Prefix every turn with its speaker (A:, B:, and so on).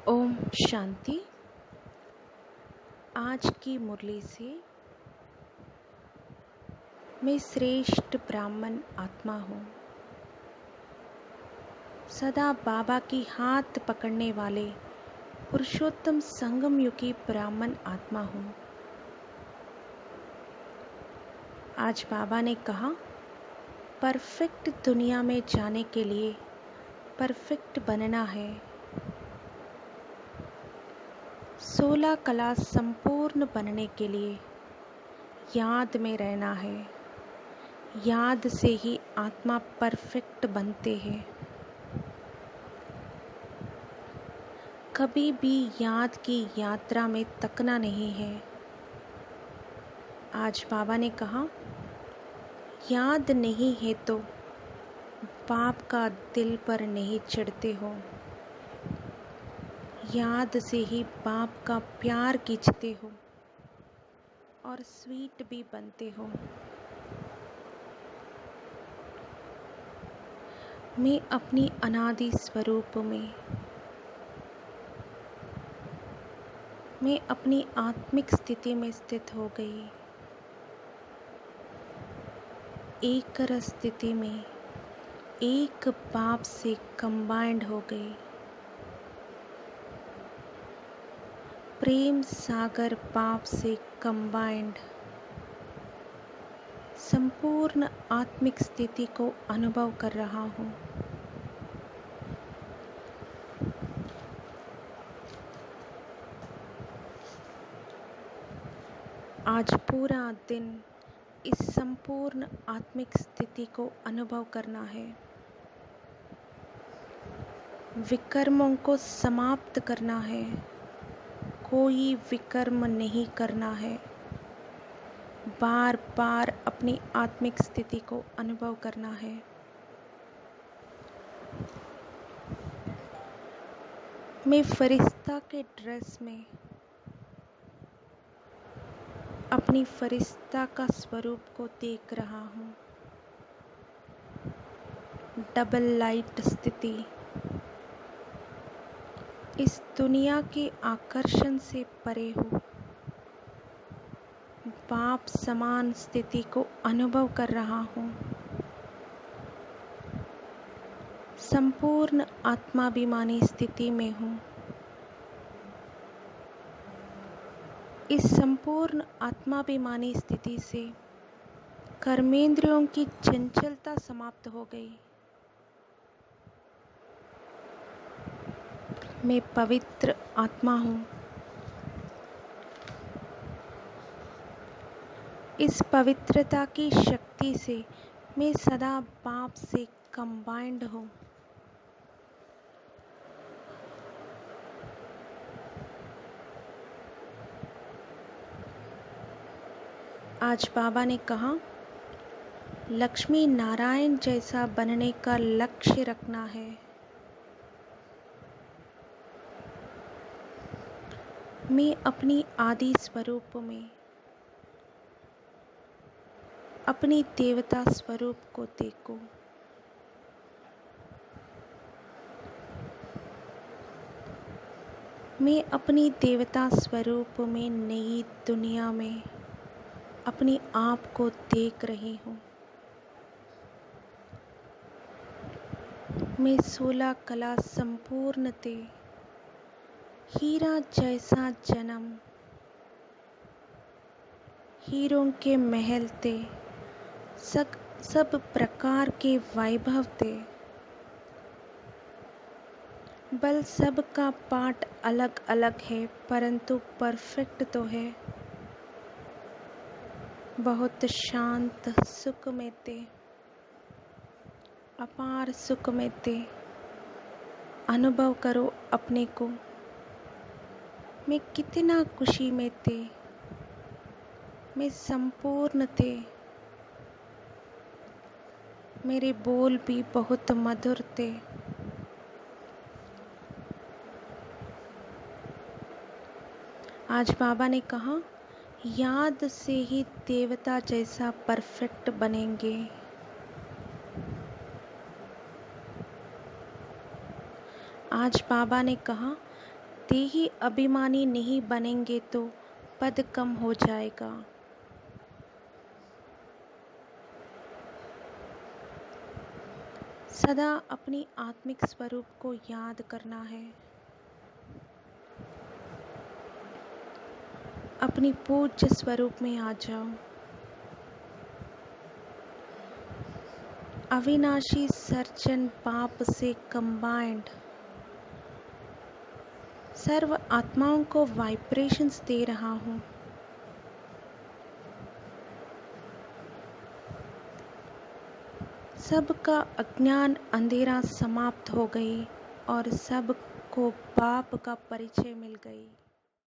A: ओम शांति। आज की मुरली से मैं श्रेष्ठ ब्राह्मण आत्मा हूँ। सदा बाबा की हाथ पकड़ने वाले पुरुषोत्तम संगम युगी ब्राह्मण आत्मा हूँ। आज बाबा ने कहा, परफेक्ट दुनिया में जाने के लिए परफेक्ट बनना है। 16 कला संपूर्ण बनने के लिए याद में रहना है। याद से ही आत्मा परफेक्ट बनते हैं। कभी भी याद की यात्रा में थकना नहीं है। आज बाबा ने कहा, याद नहीं है तो बाप का दिल पर नहीं चिढ़ते हो। याद से ही बाप का प्यार खींचते हो और स्वीट भी बनते हो। मैं अपनी अनादि स्वरूप में, मैं अपनी आत्मिक स्थिति में स्थित हो गई। एक रस स्थिति में एक बाप से कंबाइंड हो गई। प्रेम सागर बाप से कंबाइंड संपूर्ण आत्मिक स्थिति को अनुभव कर रहा हूँ। आज पूरा दिन इस संपूर्ण आत्मिक स्थिति को अनुभव करना है। विकर्मों को समाप्त करना है। कोई विकर्म नहीं करना है। बार बार अपनी आत्मिक स्थिति को अनुभव करना है। मैं फरिश्ता के ड्रेस में अपनी फरिश्ता का स्वरूप को देख रहा हूँ। डबल लाइट स्थिति। इस दुनिया के आकर्षण से परे हो। बाप समान स्थिति को अनुभव कर रहा हूँ। संपूर्ण आत्माभिमानी स्थिति में हूँ। इस संपूर्ण आत्माभिमानी स्थिति से कर्मेंद्रियों की चंचलता समाप्त हो गई। मैं पवित्र आत्मा हूँ। इस पवित्रता की शक्ति से मैं सदा बाप से कंबाइंड हूँ। आज बाबा ने कहा, लक्ष्मी नारायण जैसा बनने का लक्ष्य रखना है। मैं अपनी आदि स्वरूप में अपनी देवता स्वरूप को देखो। मैं अपनी देवता स्वरूप में नई दुनिया में अपने आप को देख रही हूँ। मैं 16 कला संपूर्ण थे। हीरा जैसा जन्म, हीरों के महल थे। सब प्रकार के वैभव थे। बल सब का पाठ अलग अलग है, परंतु परफेक्ट तो है। बहुत शांत सुख में थे। अपार सुख में थे। अनुभव करो अपने को। मैं कितना खुशी में थे। मैं संपूर्ण थे। मेरे बोल भी बहुत मधुर थे। आज बाबा ने कहा, याद से ही देवता जैसा परफेक्ट बनेंगे। आज बाबा ने कहा, देही अभिमानी नहीं बनेंगे तो पद कम हो जाएगा। सदा अपनी आत्मिक स्वरूप को याद करना है। अपनी पूज्य स्वरूप में आ जाओ। अविनाशी सर्जन पाप से कंबाइंड सर्व आत्माओं को वाइब्रेशंस दे रहा हूँ। सबका अज्ञान अंधेरा समाप्त हो गई और सबको बाप का परिचय मिल गई।